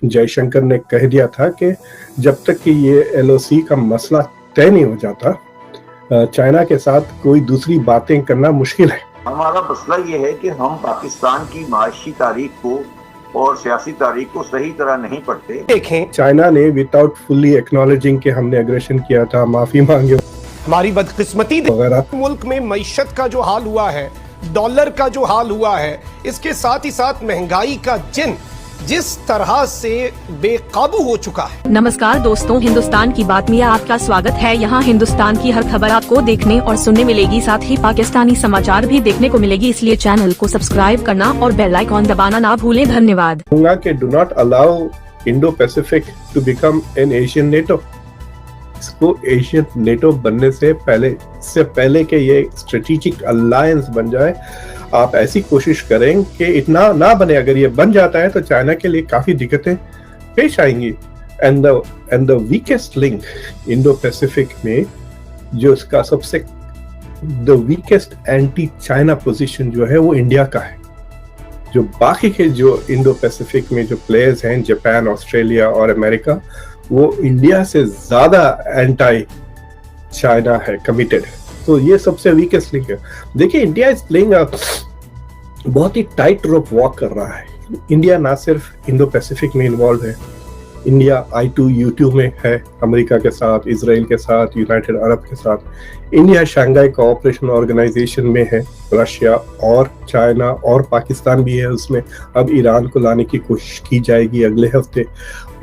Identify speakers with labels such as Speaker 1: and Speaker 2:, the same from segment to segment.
Speaker 1: जयशंकर ने कह दिया था कि जब तक कि ये LOC का मसला तय नहीं हो जाता, चाइना के साथ कोई दूसरी बातें करना मुश्किल है।
Speaker 2: हमारा मसला ये है कि हम पाकिस्तान की माशी तारीख को और सियासी तारीख को सही तरह नहीं पढ़ते।
Speaker 1: देखें, चाइना ने विदाउट फुल्ली एक्नॉलेजिंग कि हमने अग्रेशन किया था, माफी मांगे,
Speaker 3: हमारी बदकिस्मती
Speaker 1: वगैरह।
Speaker 3: मुल्क में मईशत का जो हाल हुआ है, डॉलर का जो हाल हुआ है, इसके साथ ही साथ महंगाई का जिस तरह से बेकाबू हो चुका है।
Speaker 4: नमस्कार दोस्तों, हिंदुस्तान की बात में आपका स्वागत है। यहाँ हिंदुस्तान की हर खबर आपको देखने और सुनने मिलेगी, साथ ही पाकिस्तानी समाचार भी देखने को मिलेगी, इसलिए चैनल को सब्सक्राइब करना और बेल आइकॉन दबाना ना भूलें। धन्यवाद।
Speaker 1: Do not allow Indo Pacific to become an Asian NATO. इसको एशियन नेटो बनने से पहले के ये स्ट्रेटेजिक अलायंस बन जाए, आप ऐसी कोशिश करें कि इतना ना बने। अगर ये बन जाता है तो चाइना के लिए काफी दिक्कतें पेश आएंगी। And the weakest link Indo Pacific में, जो इसका सबसे the weakest anti China position जो है वो इंडिया का है। जो बाकी के जो इंडो पैसिफिक में जो प्लेयर्स हैं, जापान, ऑस्ट्रेलिया और अमेरिका, वो इंडिया से ज्यादा एंटी चाइना है, कमिटेड है। तो ये सबसे वीकेस्ट लिंक है। देखिए, इंडिया इज प्लेइंग बहुत ही टाइट रोप वॉक कर रहा है। इंडिया ना सिर्फ इंडो पैसिफिक में इन्वॉल्व है, इंडिया I2U2 में है, अमेरिका के साथ, इजराइल के साथ, यूनाइटेड अरब के साथ। इंडिया शंघाई कोऑपरेशन ऑर्गेनाइजेशन में है, रशिया और चाइना और पाकिस्तान भी है उसमें। अब ईरान को लाने की कोशिश की जाएगी अगले हफ्ते।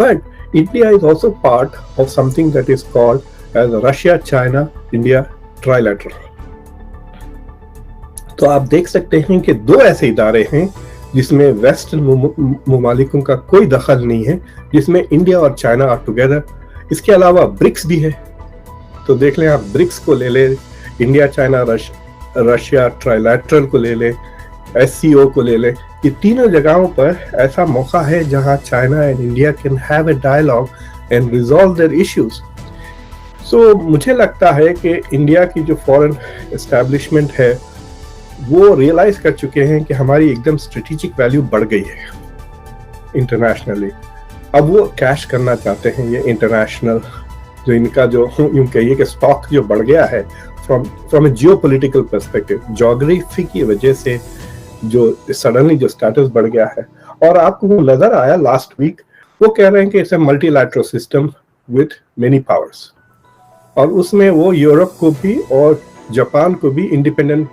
Speaker 1: But India is also part of something that is called as Russia China India trilateral. तो आप देख सकते हैं कि दो ऐसे इदारे हैं जिसमें वेस्टर्न ममालिकों का कोई दखल नहीं है, जिसमें इंडिया और चाइना आर टुगेदर। इसके अलावा ब्रिक्स भी है, तो देख लें आप, ब्रिक्स को ले ले, इंडिया चाइना रशिया ट्राइलैटरल को ले ले, SCO को ले ले। ये तीनों जगहों पर ऐसा मौका है जहां China and India can have a dialogue and resolve their issues. So मुझे लगता है कि इंडिया की जो फॉरेन एस्टैब्लिशमेंट है वो रियलाइज कर चुके हैं कि हमारी एकदम स्ट्रेटेजिक वैल्यू बढ़ गई है इंटरनेशनली। अब वो कैश करना चाहते हैं ये इंटरनेशनल, जो इनका जो यूं कहिए कि स्टॉक जो बढ़ गया है from A geopolitical perspective, geography की वजह से जो सडनली जो स्टेटस बढ़ गया है। और आपको वो नजर आया लास्ट वीक, वो कह रहे हैं कि it's a multilateral system with many powers, और उसमें वो यूरोप को भी और जापान को भी इंडिपेंडेंट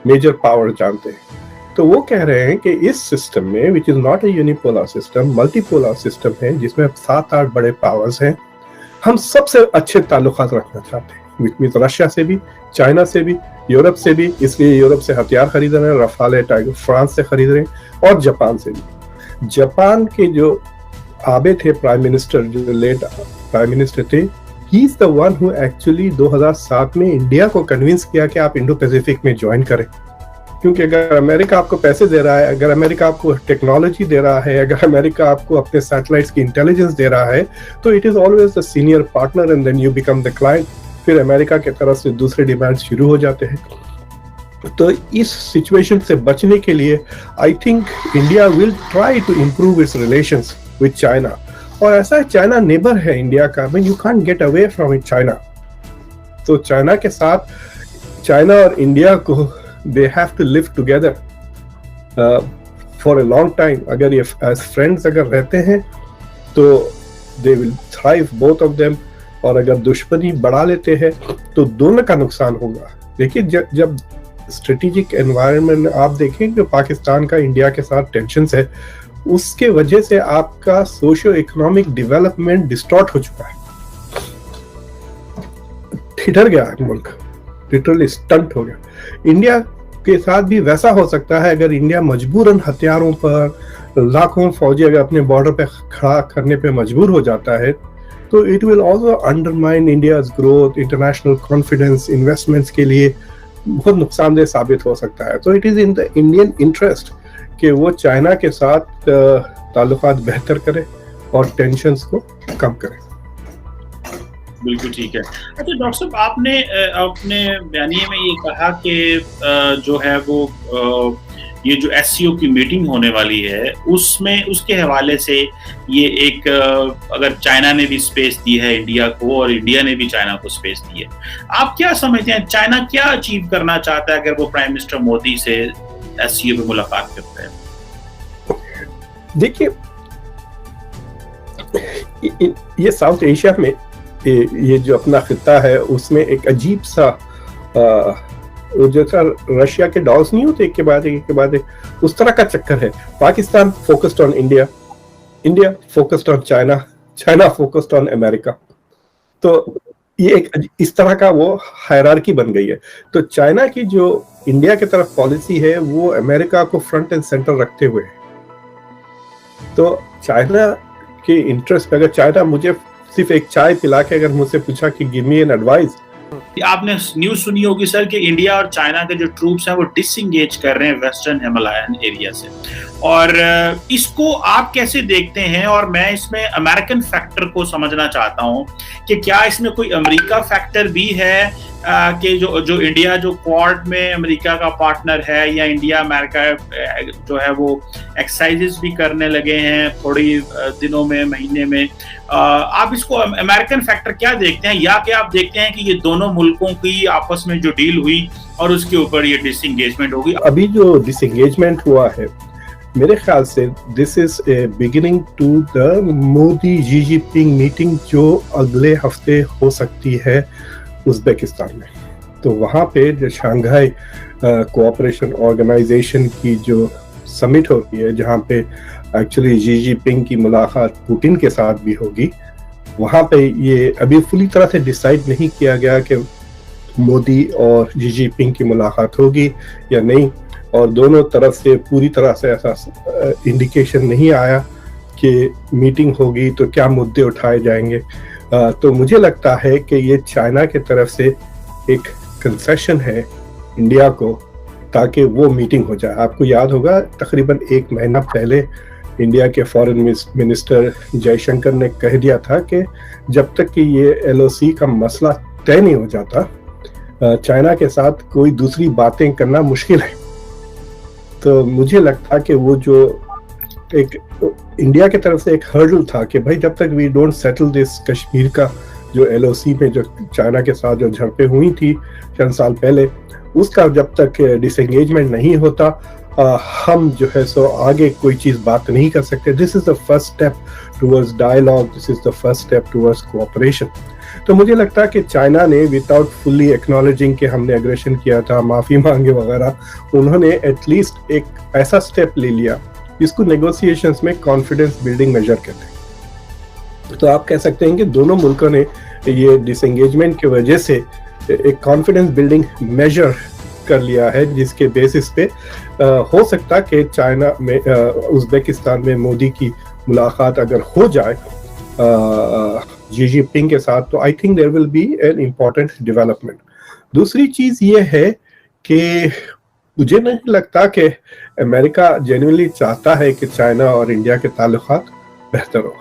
Speaker 1: मेजर पावर जानते हैं। तो वो कह रहे हैं कि इस सिस्टम में, which is not a unipolar system, multipolar system है, जिसमें 7-8 बड़े पावर्स हैं, हम सबसे अच्छे ताल्लुकात रखना चाहते हैं, विच मींस रशिया से भी, चाइना से भी, यूरोप से भी। इसलिए यूरोप से हथियार खरीद रहे हैं, रफाल टाइगर फ्रांस से खरीद रहे हैं, और जापान से भी। जापान के जो आबे थे प्राइम मिनिस्टर, जो लेट प्राइम मिनिस्टर थे, he is the one who actually 2007 में इंडिया को कन्विंस किया कि आप इंडो पैसिफिक में ज्वाइन करें। क्योंकि अगर अमेरिका आपको पैसे दे रहा है, अगर अमेरिका आपको टेक्नोलॉजी दे रहा है, अगर अमेरिका आपको अपने सैटेलाइट्स की इंटेलिजेंस दे रहा है, तो it is always the senior partner and then you become the client. फिर अमेरिका की तरफ से दूसरे डिमांड शुरू हो जाते हैं। तो इस सिचुएशन से बचने के लिए I think India will try to improve its relations with China. और ऐसा चाइना नेबर है इंडिया का, you can't get away from it China. तो चाइना के साथ, चाइना और इंडिया को, they have to live together for a long time. अगर ये एज फ्रेंड्स अगर रहते हैं तो they will thrive both of them, और अगर दुश्मनी बढ़ा लेते हैं तो दोनों का नुकसान होगा। देखिए, जब स्ट्रेटेजिक एनवायरनमेंट आप देखें कि पाकिस्तान का इंडिया के साथ टेंशन्स है, उसके वजह से आपका सोशियो इकोनॉमिक डेवलपमेंट डिस्टॉर्ट हो चुका है, ठिठर गया है मुल्क, लिटरली स्टंट हो गया। इंडिया के साथ भी वैसा हो सकता है अगर इंडिया मजबूरन हथियारों पर, लाखों फौजी अगर अपने बॉर्डर पे खड़ा करने पे मजबूर हो जाता है, तो it will also undermine India's growth, international confidence, investments के लिए बहुत नुकसानदेह साबित हो सकता है। तो it is in the Indian interest कि वो चाइना के साथ ताल्लुकात बेहतर करे और टेंशन्स को कम करे।
Speaker 5: बिल्कुल ठीक है। अच्छा डॉक्टर साहब, आपने अपने बयानिए में ये कहा कि जो है वो ये जो एससीओ की मीटिंग होने वाली है उसमें, उसके हवाले से ये एक अगर चाइना ने भी स्पेस दी है इंडिया को और इंडिया ने भी चाइना को स्पेस दी है, आप क्या समझते हैं चाइना क्या अचीव करना चाहता है अगर वो प्राइम मिनिस्टर मोदी से एससीओ में मुलाकात करते हैं?
Speaker 1: देखिए, ये साउथ एशिया में ये जो अपना खिता है उसमें एक अजीब सा जैसा रशिया के डॉल्स नहीं होते एक के बाद एक उस तरह का चक्कर है। Pakistan focused on India, India focused on China, China focused on America. तो ये एक इस तरह का वो हायरार्की बन गई है। तो चाइना की जो इंडिया की तरफ पॉलिसी है वो अमेरिका को फ्रंट एंड सेंटर रखते हुए है। तो चाइना के इंटरेस्ट में, अगर चाइना मुझे सिर्फ एक चाय पिला के अगर मुझसे पूछा कि गिव मी एन एडवाइस,
Speaker 5: आपने न्यूज सुनी होगी सर कि इंडिया और चाइना के जो ट्रूप्स हैं वो डिसएंगेज कर रहे हैं वेस्टर्न हिमालयन एरिया से, और इसको आप कैसे देखते हैं? और मैं इसमें अमेरिकन फैक्टर को समझना चाहता हूं कि क्या इसमें कोई अमेरिका फैक्टर भी है कि जो इंडिया जो क्वाड में अमेरिका का पार्टनर है, या इंडिया अमेरिका जो है वो एक्सरसाइजेस भी करने लगे हैं थोड़ी दिनों में, महीने में। आप इसको अमेरिकन फैक्टर क्या देखते हैं, या क्या आप देखते हैं कि ये दोनों मुल्कों की आपस में जो डील हुई और उसके ऊपर ये डिसएंगेजमेंट होगी?
Speaker 1: अभी जो डिसएंगेजमेंट हुआ है मेरे ख्याल से this is a beginning to the Modi ji Jinping meeting जो अगले हफ्ते हो सकती है उज्बेकिस्तान में। तो वहाँ पे जो शंघाई कोऑपरेशन ऑर्गेनाइजेशन की जो समिट होती है, जहाँ पे एक्चुअली जी जिनपिंग की मुलाकात पुतिन के साथ भी होगी, वहाँ पे ये अभी पूरी तरह से डिसाइड नहीं किया गया कि मोदी और जी जिनपिंग की मुलाकात होगी या नहीं, और दोनों तरफ से पूरी तरह से ऐसा इंडिकेशन नहीं आया कि मीटिंग होगी तो क्या मुद्दे उठाए जाएंगे। तो मुझे लगता है कि ये चाइना की तरफ से एक कंसेशन है इंडिया को ताकि वो मीटिंग हो जाए। आपको याद होगा तकरीबन एक महीना पहले इंडिया के फॉरेन मिनिस्टर जयशंकर ने कह दिया था कि जब तक कि ये एलओसी का मसला तय नहीं हो जाता चाइना के साथ कोई दूसरी बातें करना मुश्किल है। तो मुझे लगता कि वो जो एक इंडिया की तरफ से एक हर्डल था कि भाई जब तक we don't settle this Kashmir का जो एलओसी में जो चाइना के साथ जो झड़पें हुई थी चंद साल पहले, उसका जब तक डिसएंगेजमेंट नहीं होता हम जो है सो आगे कोई चीज बात नहीं कर सकते। This is the first step towards dialogue, this is the first step towards cooperation. तो मुझे लगता है कि चाइना ने विदाउट फुल्ली एक्नॉलेजिंग कि हमने एग्रेशन किया था, माफी मांगे वगैरह, उन्होंने एटलीस्ट एक ऐसा स्टेप ले लिया जिसको नेगोशिएशंस में कॉन्फिडेंस बिल्डिंग मेजर कहते हैं। तो आप कह सकते हैं कि दोनों मुल्कों ने ये डिसएंगेजमेंट की वजह से एक कॉन्फिडेंस बिल्डिंग मेजर कर लिया है, जिसके बेसिस पे हो सकता कि चाइना में उज्बेकिस्तान में मोदी की मुलाकात अगर हो जाए जी जिनपिंग के साथ, तो I think there will be an important development. दूसरी चीज ये है कि मुझे नहीं लगता कि अमेरिका जेन्युइनली चाहता है कि चाइना और इंडिया के ताल्लुकात बेहतर हो।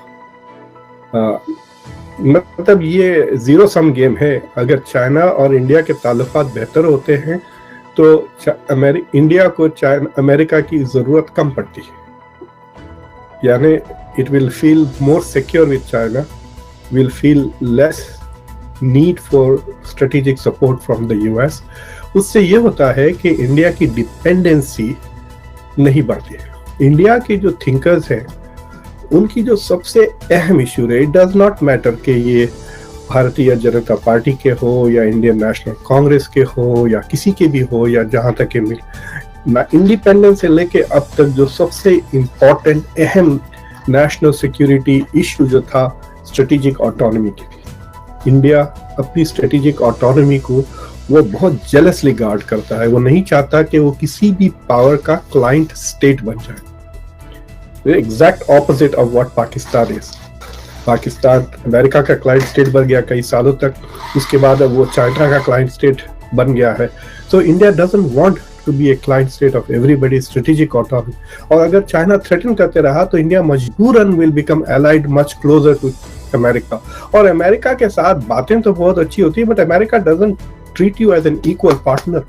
Speaker 1: मतलब ये जीरो सम गेम है। अगर चाइना और इंडिया के ताल्लुकात बेहतर होते हैं तो इंडिया को अमेरिका की जरूरत कम पड़ती है, यानी it will feel more secure with China, will feel less need for strategic support from the US. उससे ये होता है कि इंडिया की डिपेंडेंसी नहीं बढ़ती है। इंडिया के जो थिंकर्स हैं उनकी जो सबसे अहम इशू है, इट डज नॉट मैटर कि ये भारतीय जनता पार्टी के हो या इंडियन नेशनल कांग्रेस के हो या किसी के भी हो, या जहां तक के इंडिपेंडेंस से लेके अब तक जो सबसे इम्पोर्टेंट अहम नेशनल सिक्योरिटी इशू जो था स्ट्रेटेजिक ऑटोनॉमी की थी। इंडिया अपनी स्ट्रेटेजिक ऑटोनॉमी को वो बहुत जेलसली गार्ड करता है। वो नहीं चाहता कि वो किसी भी पावर का क्लाइंट स्टेट बन जाए। Exact opposite of what Pakistan is. Pakistan America का क्लाइंट स्टेट बन गया कई सालों तक, उसके बाद अब वो चाइना का क्लाइंट स्टेट बन गया है। So India doesn't want to be a client state of everybody strategic autonomy. और अगर चाइना थ्रेटन करते रहा तो इंडिया मजबूरन will become allied much closer to America. और अमेरिका के साथ बातें तो बहुत अच्छी होती है, but America doesn't treat you as an equal partner.